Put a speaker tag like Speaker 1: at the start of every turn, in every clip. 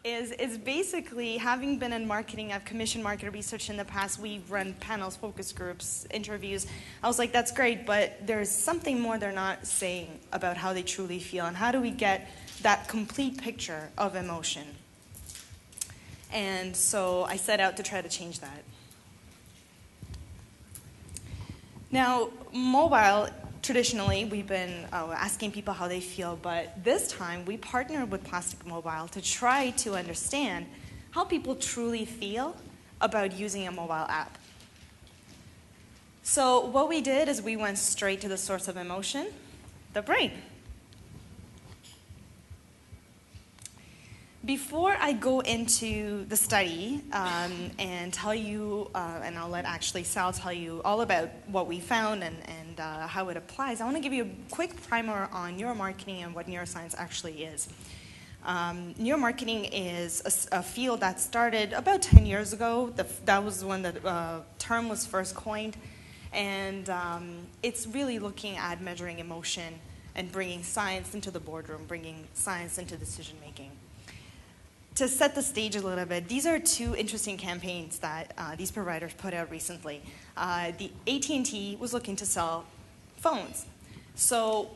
Speaker 1: is basically, having been in marketing, I've commissioned market research in the past. We've run panels, focus groups, interviews. I was like, that's great, but there's something more they're not saying about how they truly feel, and how do we get that complete picture of emotion? And so I set out to try to change that. Now, mobile, traditionally, we've been asking people how they feel, but this time we partnered with Plastic Mobile to try to understand how people truly feel about using a mobile app. So what we did is we went straight to the source of emotion, the brain. Before I go into the study and tell you, and I'll let actually Sal tell you all about what we found and how it applies, I want to give you a quick primer on neuromarketing and what neuroscience actually is. Neuromarketing is a field that started about 10 years ago. That was when the term was first coined. And it's really looking at measuring emotion and bringing science into the boardroom, bringing science into decision making. To set the stage a little bit, these are two interesting campaigns that these providers put out recently. The AT&T was looking to sell phones. So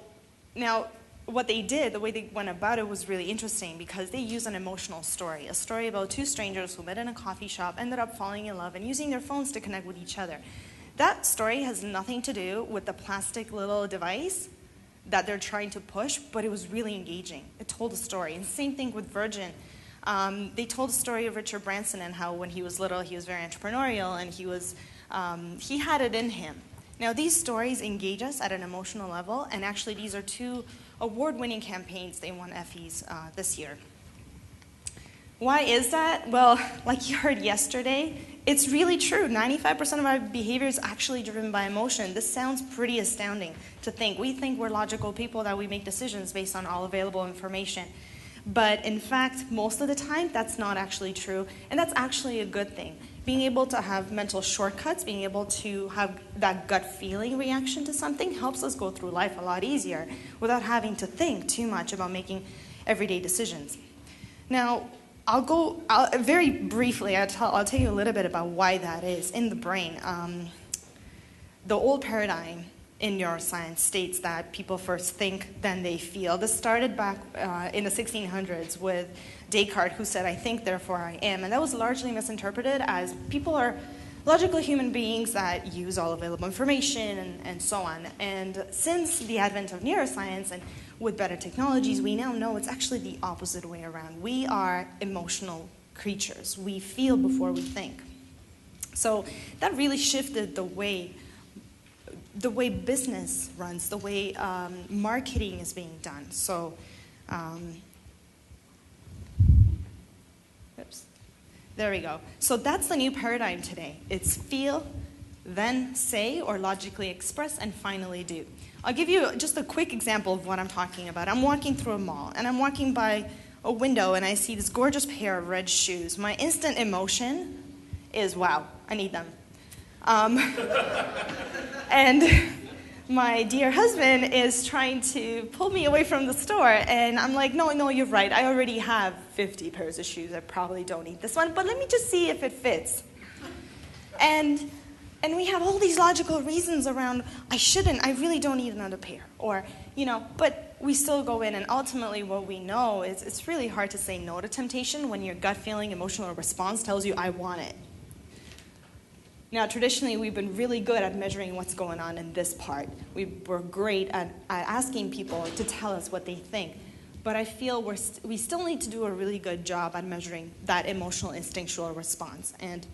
Speaker 1: now what they did, the way they went about it was really interesting because they used an emotional story, a story about two strangers who met in a coffee shop, ended up falling in love and using their phones to connect with each other. That story has nothing to do with the plastic little device that they're trying to push, but it was really engaging. It told a story. And same thing with Virgin. They told the story of Richard Branson and how when he was little he was very entrepreneurial and he had it in him. Now these stories engage us at an emotional level, and actually these are two award-winning campaigns. They won Effies this year. Why is that? Well, like you heard yesterday, it's really true. 95% of our behavior is actually driven by emotion. This sounds pretty astounding to think. We think we're logical people, that we make decisions based on all available information. But in fact, most of the time, that's not actually true, and that's actually a good thing. Being able to have mental shortcuts, being able to have that gut feeling reaction to something helps us go through life a lot easier without having to think too much about making everyday decisions. Now, very briefly, I'll tell you a little bit about why that is in the brain. The old paradigm in neuroscience states that people first think, then they feel. This started back in the 1600s with Descartes, who said, "I think, therefore I am." And that was largely misinterpreted as people are logical human beings that use all available information and so on. And since the advent of neuroscience and with better technologies, we now know it's actually the opposite way around. We are emotional creatures. We feel before we think. So that really shifted the way business runs, the way marketing is being done. So, oops, there we go. So that's the new paradigm today. It's feel, then say, or logically express, and finally do. I'll give you just a quick example of what I'm talking about. I'm walking through a mall, and I'm walking by a window, and I see this gorgeous pair of red shoes. My instant emotion is, wow, I need them. And my dear husband is trying to pull me away from the store, and I'm like, no, you're right. I already have 50 pairs of shoes. I probably don't need this one, but let me just see if it fits. And we have all these logical reasons around, I really don't need another pair, or, but we still go in, and ultimately what we know is it's really hard to say no to temptation when your gut feeling, emotional response tells you, I want it. Now, traditionally, we've been really good at measuring what's going on in this part. We're great at asking people to tell us what they think. But I feel we still need to do a really good job at measuring that emotional instinctual response. And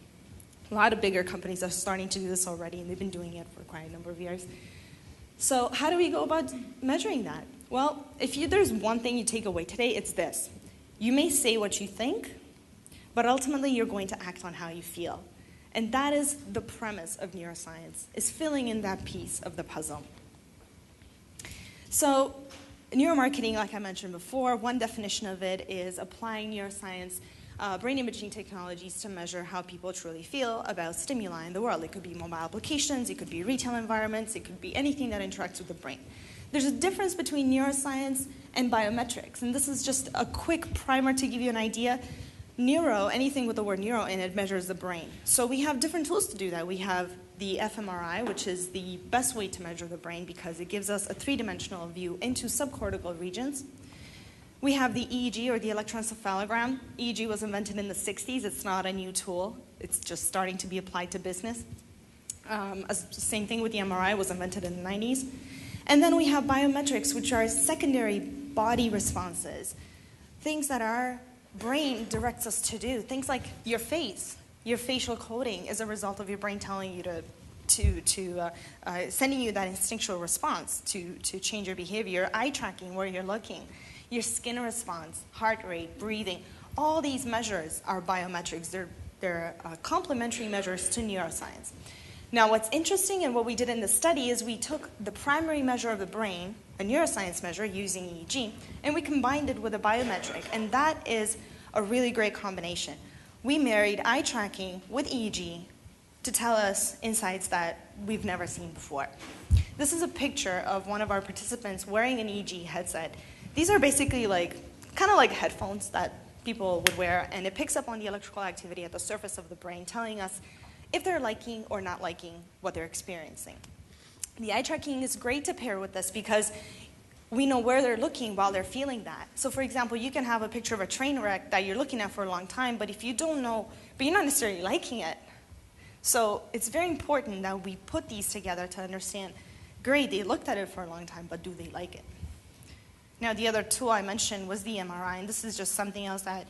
Speaker 1: a lot of bigger companies are starting to do this already, and they've been doing it for quite a number of years. So how do we go about measuring that? Well, there's one thing you take away today, it's this. You may say what you think, but ultimately you're going to act on how you feel. And that is the premise of neuroscience, is filling in that piece of the puzzle. So neuromarketing, like I mentioned before, one definition of it is applying neuroscience, brain imaging technologies to measure how people truly feel about stimuli in the world. It could be mobile applications, it could be retail environments, it could be anything that interacts with the brain. There's a difference between neuroscience and biometrics, and this is just a quick primer to give you an idea. Neuro, anything with the word neuro in it, measures the brain. So we have different tools to do that. We have the fMRI, which is the best way to measure the brain because it gives us a three-dimensional view into subcortical regions. We have the EEG, or the electroencephalogram. EEG was invented in the 60s. It's not a new tool. It's just starting to be applied to business. Same thing with the MRI, was invented in the 90s. And then we have biometrics, which are secondary body responses, things that our brain directs us to do. Things like your face. Your facial coding is a result of your brain telling you sending you that instinctual response to change your behavior. Your eye tracking, where you're looking. Your skin response, heart rate, breathing. All these measures are biometrics. They're complementary measures to neuroscience. Now, what's interesting and what we did in the study is we took the primary measure of the brain, a neuroscience measure using EEG, and we combined it with a biometric, and that is a really great combination. We married eye tracking with EEG to tell us insights that we've never seen before. This is a picture of one of our participants wearing an EEG headset. These are basically kind of like headphones that people would wear, and it picks up on the electrical activity at the surface of the brain, telling us if they're liking or not liking what they're experiencing. The eye tracking is great to pair with this because we know where they're looking while they're feeling that. So for example, you can have a picture of a train wreck that you're looking at for a long time, but if you don't know, but you're not necessarily liking it. So it's very important that we put these together to understand, great, they looked at it for a long time, but do they like it? Now, the other tool I mentioned was the MRI, and this is just something else that,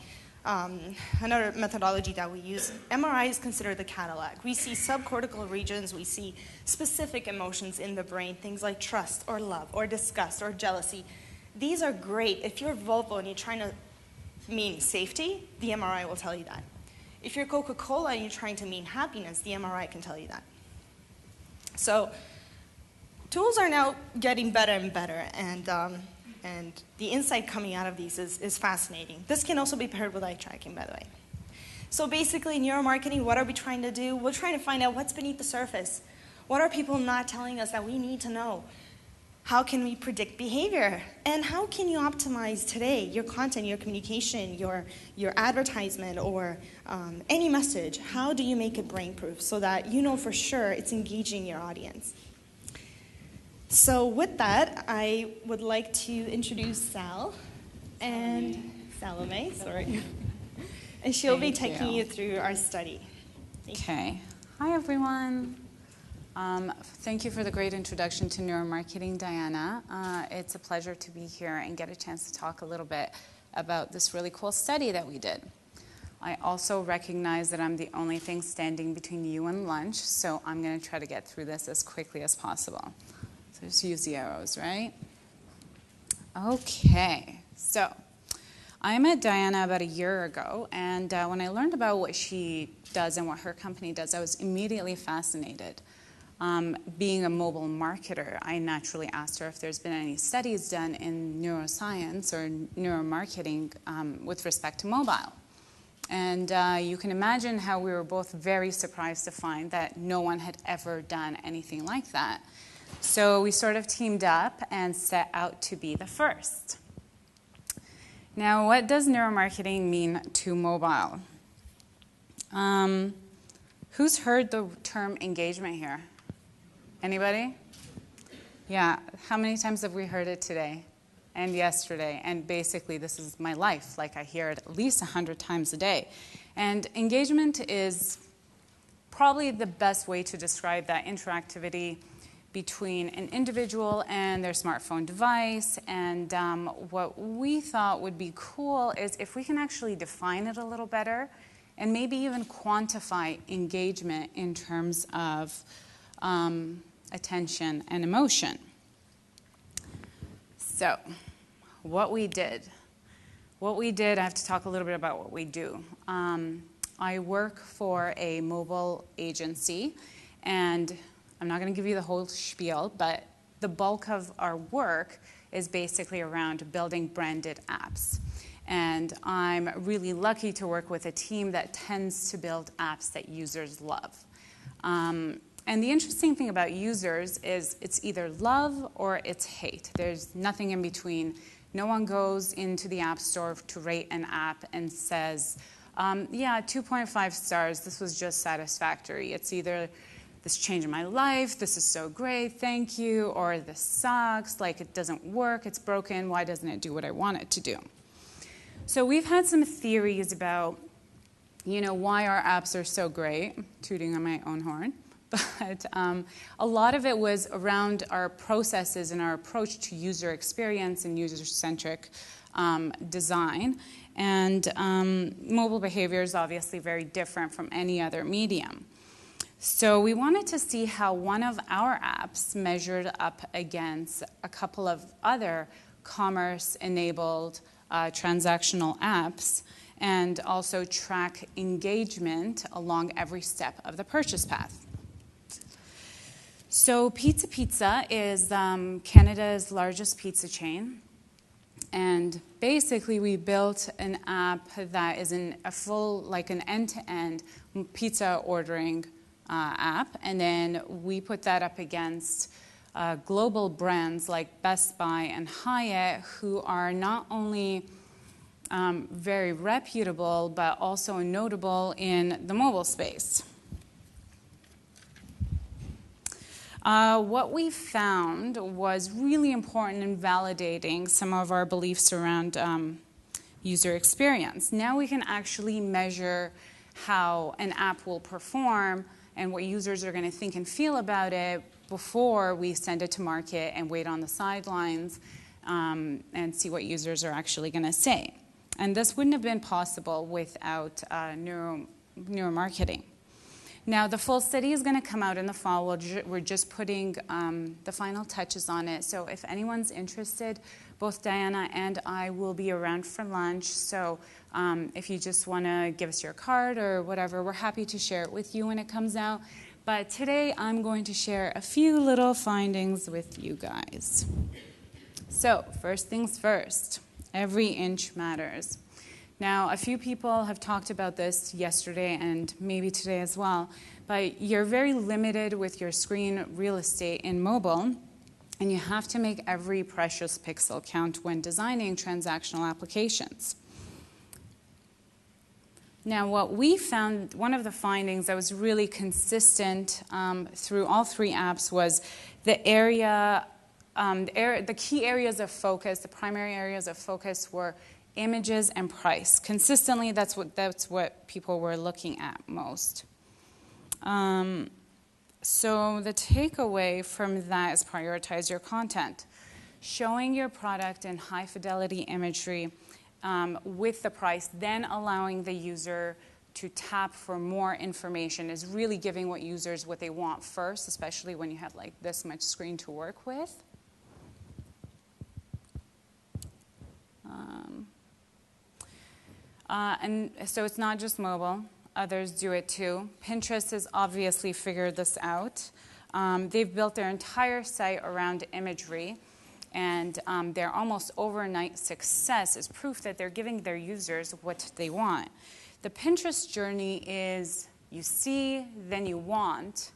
Speaker 1: another methodology that we use. MRI is considered the Cadillac. We see subcortical regions, we see specific emotions in the brain, things like trust or love or disgust or jealousy. These are great. If you're Volvo and you're trying to mean safety, the MRI will tell you that. If you're Coca-Cola and you're trying to mean happiness, the MRI can tell you that. So tools are now getting better and better, and the insight coming out of these is fascinating. This can also be paired with eye tracking, by the way. So basically, neuromarketing, what are we trying to do? We're trying to find out what's beneath the surface. What are people not telling us that we need to know? How can we predict behavior? And how can you optimize today your content, your communication, your advertisement, or any message? How do you make it brain-proof so that you know for sure it's engaging your audience? So with that, I would like to introduce Salome, sorry. And she'll be taking you through our study.
Speaker 2: Okay. Hi, everyone. Thank you for the great introduction to neuromarketing, Diana. It's a pleasure to be here and get a chance to talk a little bit about this really cool study that we did. I also recognize that I'm the only thing standing between you and lunch, so I'm going to try to get through this as quickly as possible. So just use the arrows, right? Okay, so I met Diana about a year ago, and when I learned about what she does and what her company does, I was immediately fascinated. Being a mobile marketer, I naturally asked her if there's been any studies done in neuroscience or neuromarketing with respect to mobile. And you can imagine how we were both very surprised to find that no one had ever done anything like that. So we sort of teamed up and set out to be the first. Now, what does neuromarketing mean to mobile? Who's heard the term engagement here? Anybody? Yeah. How many times have we heard it today and yesterday? And basically, this is my life. Like, I hear it at least 100 times a day. And engagement is probably the best way to describe that interactivity between an individual and their smartphone device. And what we thought would be cool is if we can actually define it a little better and maybe even quantify engagement in terms of attention and emotion. So what we did, I have to talk a little bit about what we do. I work for a mobile agency, and I'm not going to give you the whole spiel, but the bulk of our work is basically around building branded apps. And I'm really lucky to work with a team that tends to build apps that users love. And the interesting thing about users is it's either love or it's hate. There's nothing in between. No one goes into the App Store to rate an app and says, Yeah, 2.5 stars. This was just satisfactory. It's either this changed my life, this is so great, thank you, or this sucks, like it doesn't work, it's broken, why doesn't it do what I want it to do? So we've had some theories about, why our apps are so great, tooting on my own horn. But a lot of it was around our processes and our approach to user experience and user-centric design. And mobile behavior is obviously very different from any other medium. So we wanted to see how one of our apps measured up against a couple of other commerce-enabled transactional apps, and also track engagement along every step of the purchase path. So Pizza Pizza is Canada's largest pizza chain. And basically, we built an app that is an end-to-end pizza ordering app. And then we put that up against global brands like Best Buy and Hyatt, who are not only very reputable, but also notable in the mobile space. What we found was really important in validating some of our beliefs around user experience. Now we can actually measure how an app will perform and what users are going to think and feel about it before we send it to market and wait on the sidelines and see what users are actually going to say. And this wouldn't have been possible without neuromarketing. Now, the full study is going to come out in the fall. We're just putting the final touches on it. So if anyone's interested, both Diana and I will be around for lunch. So if you just want to give us your card or whatever, we're happy to share it with you when it comes out. But today, I'm going to share a few little findings with you guys. So first things first, every inch matters. Now, a few people have talked about this yesterday and maybe today as well, but you're very limited with your screen real estate in mobile, and you have to make every precious pixel count when designing transactional applications. Now, what we found, one of the findings that was really consistent through all three apps was the key areas of focus, the primary areas of focus were images and price. Consistently, that's what people were looking at most. So the takeaway from that is prioritize your content. Showing your product in high-fidelity imagery with the price, then allowing the user to tap for more information is really giving users what they want first, especially when you have like this much screen to work with. And so it's not just mobile. Others do it too. Pinterest has obviously figured this out. They've built their entire site around imagery, and their almost overnight success is proof that they're giving their users what they want. The Pinterest journey is you see, then you want,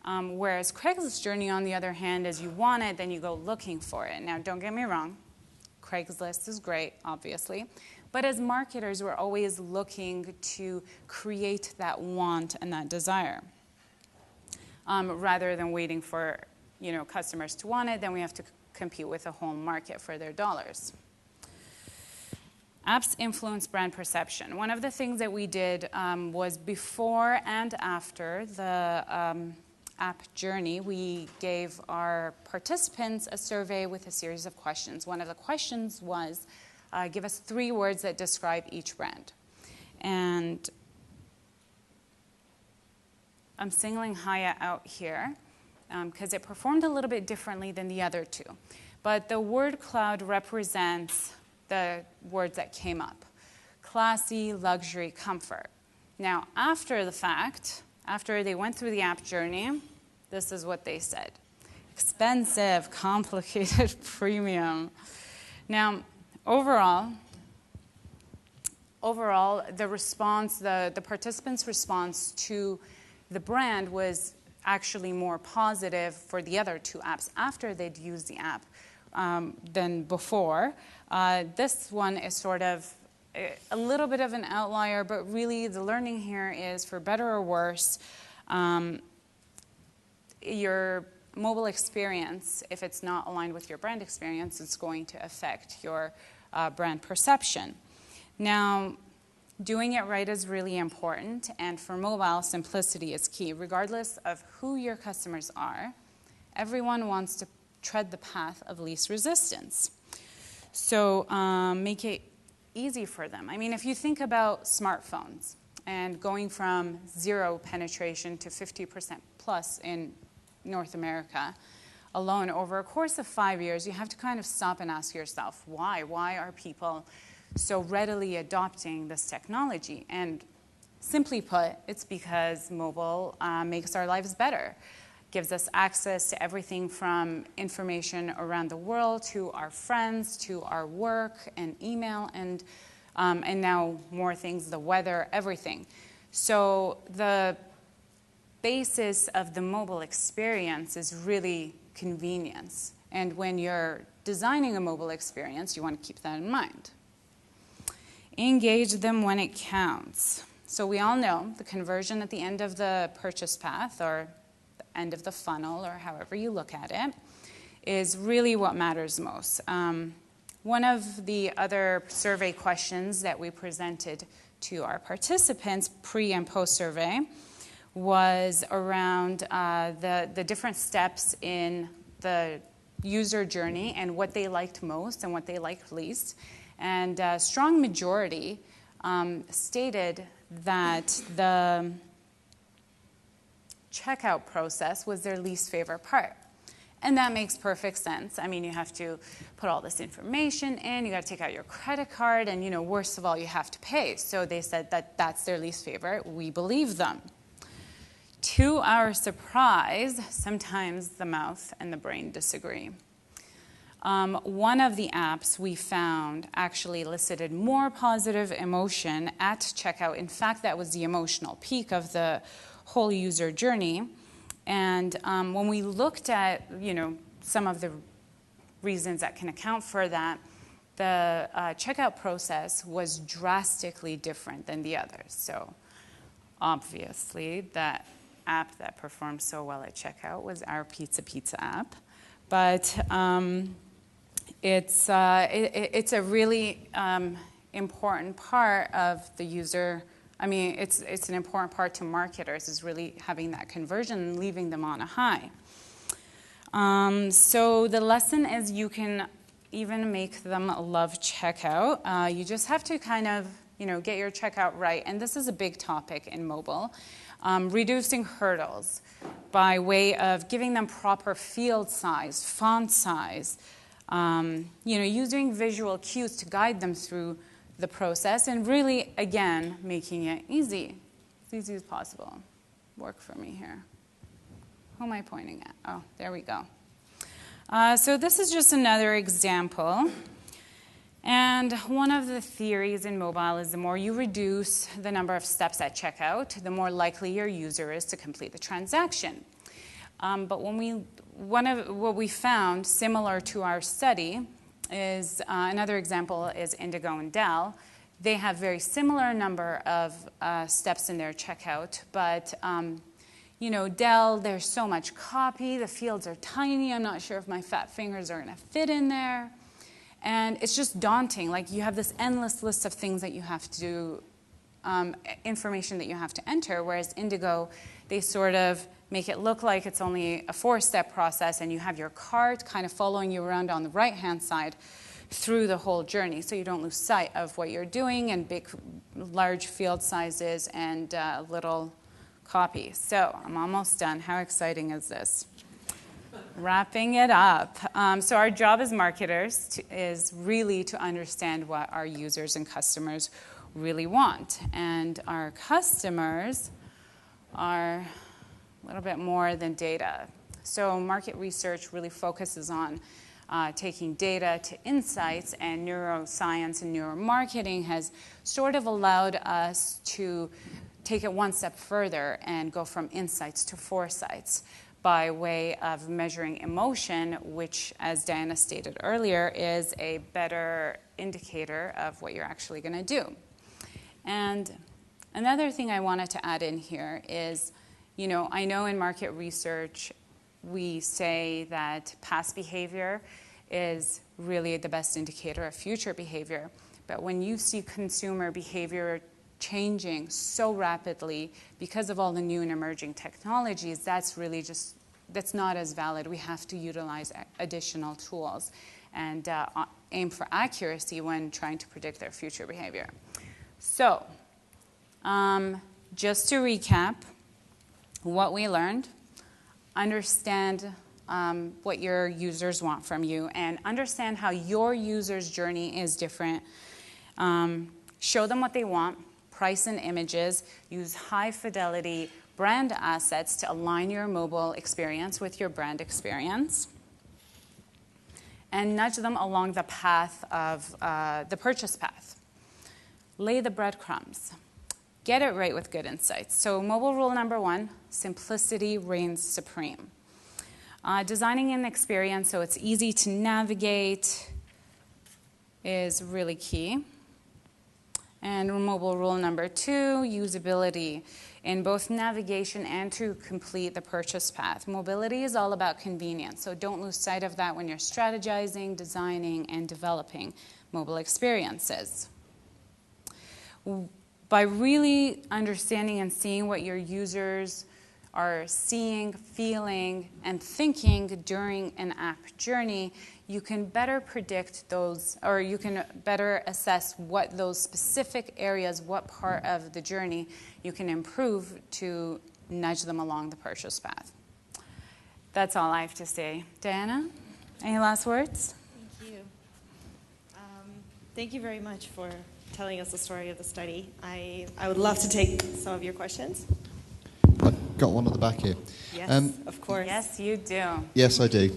Speaker 2: whereas Craigslist journey, on the other hand, is you want it, then you go looking for it. Now, don't get me wrong. Craigslist is great, obviously. But as marketers, we're always looking to create that want and that desire. Rather than waiting for customers to want it, then we have to compete with the whole market for their dollars. Apps influence brand perception. One of the things that we did was before and after the app journey, we gave our participants a survey with a series of questions. One of the questions was, give us 3 words that describe each brand. And I'm singling Hyatt out here because it performed a little bit differently than the other 2. But the word cloud represents the words that came up. Classy, luxury, comfort. Now, after the fact, after they went through the app journey, this is what they said. Expensive, complicated, premium. Now, Overall, the response, the participants' response to the brand was actually more positive for the other 2 apps after they'd used the app than before. This one is sort of a little bit of an outlier, but really the learning here is, for better or worse, your mobile experience, if it's not aligned with your brand experience, it's going to affect your brand perception. Now, doing it right is really important, and for mobile, simplicity is key. Regardless of who your customers are, everyone wants to tread the path of least resistance. So make it easy for them. I mean, if you think about smartphones and going from 0 penetration to 50% plus in North America alone over a course of 5 years, you have to kind of stop and ask yourself, why? Why are people so readily adopting this technology? And simply put, it's because mobile makes our lives better. Gives us access to everything from information around the world to our friends, to our work and email, and now more things, the weather, everything. So the basis of the mobile experience is really convenience. And when you're designing a mobile experience, you want to keep that in mind. Engage them when it counts. So we all know the conversion at the end of the purchase path, or the end of the funnel, or however you look at it, is really what matters most. One of the other survey questions that we presented to our participants pre and post survey was around the different steps in the user journey and what they liked most and what they liked least. And a strong majority stated that the checkout process was their least favorite part. And that makes perfect sense. I mean, you have to put all this information in, you got to take out your credit card, and, worst of all, you have to pay. So they said that that's their least favorite. We believe them. To our surprise, sometimes the mouth and the brain disagree. One of the apps we found actually elicited more positive emotion at checkout. In fact, that was the emotional peak of the whole user journey. And when we looked at, some of the reasons that can account for that, the checkout process was drastically different than the others. So obviously, that app that performed so well at checkout was our Pizza app. But it's a really important part of the user. I mean, it's an important part to marketers, is really having that conversion and leaving them on a high. So the lesson is you can even make them love checkout. You just have to kind of, get your checkout right. And this is a big topic in mobile. Reducing hurdles by way of giving them proper field size, font size, using visual cues to guide them through the process, and really, again, making it easy, as easy as possible. Work for me here. Who am I pointing at? Oh, there we go. So this is just another example. And one of the theories in mobile is the more you reduce the number of steps at checkout, the more likely your user is to complete the transaction. But what we found, similar to our study, is another example is Indigo and Dell. They have very similar number of steps in their checkout, but Dell, there's so much copy, the fields are tiny, I'm not sure if my fat fingers are going to fit in there. And it's just daunting. Like, you have this endless list of things that you have to do, information that you have to enter, whereas Indigo, they sort of make it look like it's only a 4-step process, and you have your cart kind of following you around on the right-hand side through the whole journey, so you don't lose sight of what you're doing, and large field sizes and little copy. So I'm almost done. How exciting is this? Wrapping it up. So our job as marketers is really to understand what our users and customers really want. And our customers are a little bit more than data. So market research really focuses on taking data to insights, and neuroscience and neuromarketing has sort of allowed us to take it one step further and go from insights to foresights. by way of measuring emotion, which, as Diana stated earlier, is a better indicator of what you're actually going to do. And another thing I wanted to add in here is, I know in market research we say that past behavior is really the best indicator of future behavior. But when you see consumer behavior changing so rapidly because of all the new and emerging technologies, that's not as valid. We have to utilize additional tools and aim for accuracy when trying to predict their future behavior. So, just to recap what we learned, understand what your users want from you and understand how your user's journey is different. Show them what they want, price and images, use high fidelity brand assets to align your mobile experience with your brand experience, and nudge them along the path of the purchase path. Lay the breadcrumbs. Get it right with good insights. So mobile rule number 1, simplicity reigns supreme. Designing an experience so it's easy to navigate is really key. And mobile rule number 2, usability in both navigation and to complete the purchase path. Mobility is all about convenience, so don't lose sight of that when you're strategizing, designing, and developing mobile experiences. By really understanding and seeing what your users are seeing, feeling, and thinking during an app journey, you can better predict those, or you can better assess what those specific areas, what part of the journey you can improve to nudge them along the purchase path. That's all I have to say. Diana, any last words?
Speaker 1: Thank you. Thank you very much for telling us the story of the study. I would love to take some of your questions.
Speaker 3: I've got one at the back here.
Speaker 1: Yes, of course.
Speaker 2: Yes, you do.
Speaker 3: Yes, I do.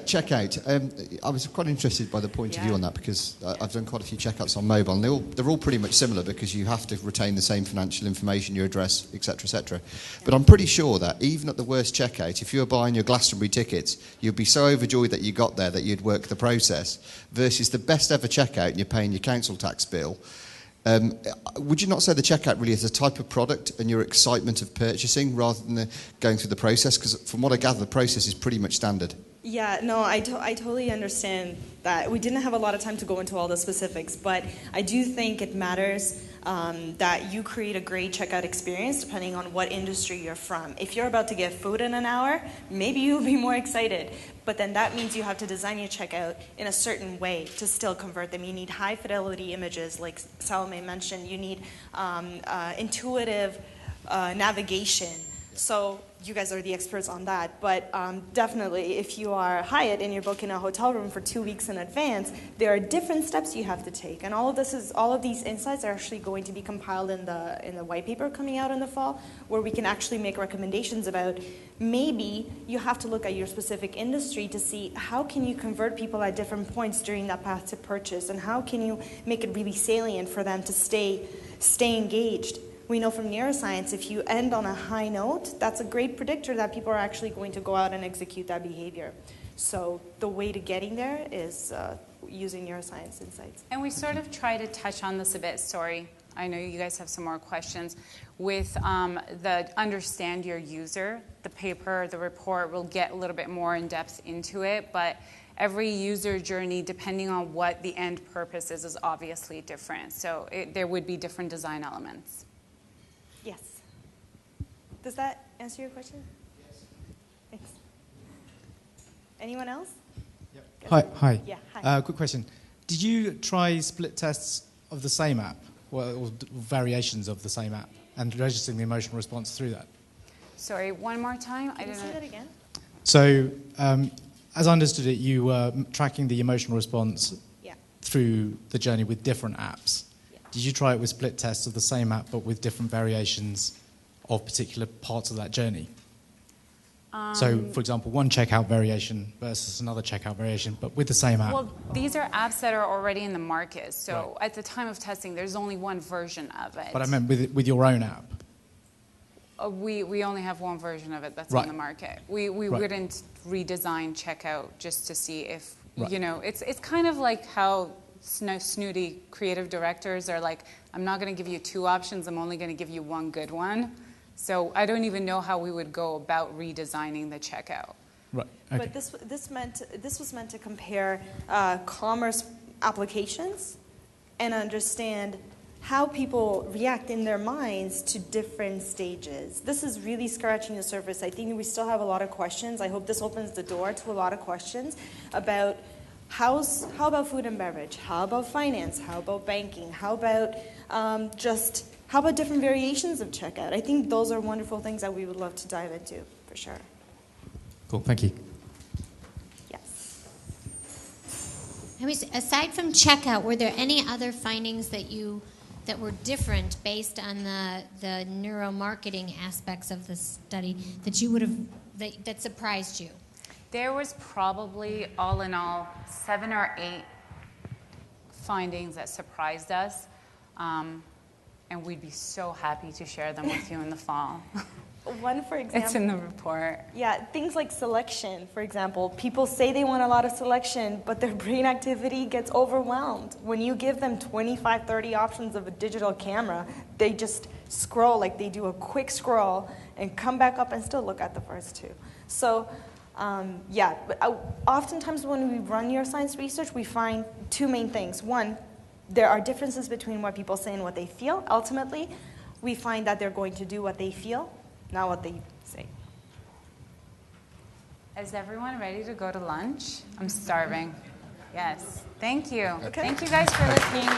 Speaker 3: Checkout. I was quite interested by the point of view on that because I've done quite a few checkouts on mobile, and they're all pretty much similar because you have to retain the same financial information, your address, etc., etc. But I'm pretty sure that even at the worst checkout, if you were buying your Glastonbury tickets, you'd be so overjoyed that you got there that you'd work the process, versus the best ever checkout and you're paying your council tax bill. Would you not say the checkout really is a type of product and your excitement of purchasing rather than going through the process? Because from what I gather, the process is pretty much standard.
Speaker 1: Yeah, no, I totally understand that. We didn't have a lot of time to go into all the specifics, but I do think it matters that you create a great checkout experience depending on what industry you're from. If you're about to get food in an hour, maybe you'll be more excited. But then that means you have to design your checkout in a certain way to still convert them. You need high fidelity images, like Salome mentioned. You need intuitive navigation. So you guys are the experts on that. But definitely, if you are Hyatt and you're booking a hotel room for 2 weeks in advance, there are different steps you have to take. And all of these insights are actually going to be compiled in the white paper coming out in the fall, where we can actually make recommendations about maybe you have to look at your specific industry to see how can you convert people at different points during that path to purchase, and how can you make it really salient for them to stay engaged. We know from neuroscience, if you end on a high note, that's a great predictor that people are actually going to go out and execute that behavior. So the way to getting there is using neuroscience insights.
Speaker 2: And we sort of try to touch on this a bit. Sorry, I know you guys have some more questions. With the understand your user, the paper, the report will get a little bit more in depth into it, but every user journey, depending on what the end purpose is obviously different. So there would be different design elements.
Speaker 1: Yes. Does that answer your question?
Speaker 4: Yes.
Speaker 1: Thanks. Anyone else?
Speaker 4: Yep. Hi.
Speaker 1: Yeah, hi.
Speaker 4: Quick question. Did you try split tests of the same app, or variations of the same app, and registering the emotional response through that?
Speaker 2: Sorry, one more time?
Speaker 1: Can you say that again?
Speaker 4: So, as I understood it, you were tracking the emotional response through the journey with different apps. Did you try it with split tests of the same app but with different variations of particular parts of that journey? So, for example, one checkout variation versus another checkout variation, but with the same app.
Speaker 2: Well, these are apps that are already in the market. So at the time of testing, there's only one version of it.
Speaker 4: But I meant with your own app.
Speaker 2: We only have one version of it that's
Speaker 4: Right.
Speaker 2: on the market. We
Speaker 4: Right.
Speaker 2: wouldn't redesign checkout just to see if,
Speaker 4: Right.
Speaker 2: it's kind of like how snooty creative directors are like, I'm not going to give you 2 options, I'm only going to give you one good one. So I don't even know how we would go about redesigning the checkout.
Speaker 4: Right. Okay.
Speaker 1: But this was meant to compare commerce applications and understand how people react in their minds to different stages. This is really scratching the surface. I think we still have a lot of questions. I hope this opens the door to a lot of questions about how about food and beverage? How about finance? How about banking? How about how about different variations of checkout? I think those are wonderful things that we would love to dive into, for sure.
Speaker 4: Cool. Thank you.
Speaker 1: Yes.
Speaker 5: Aside from checkout, were there any other findings that were different based on the neuromarketing aspects of the study that you would have that surprised you?
Speaker 2: There was probably, all in all, 7 or 8 findings that surprised us, and we'd be so happy to share them with you in the fall.
Speaker 1: One, for example.
Speaker 2: It's in the report.
Speaker 1: Yeah, things like selection, for example. People say they want a lot of selection, but their brain activity gets overwhelmed. When you give them 25, 30 options of a digital camera, they just scroll, like they do a quick scroll and come back up and still look at the first 2. So, but oftentimes when we run neuroscience research, we find 2 main things. One, there are differences between what people say and what they feel. Ultimately, we find that they're going to do what they feel, not what they say.
Speaker 2: Is everyone ready to go to lunch? I'm starving. Yes. Thank you.
Speaker 1: Okay.
Speaker 2: Thank you guys for listening.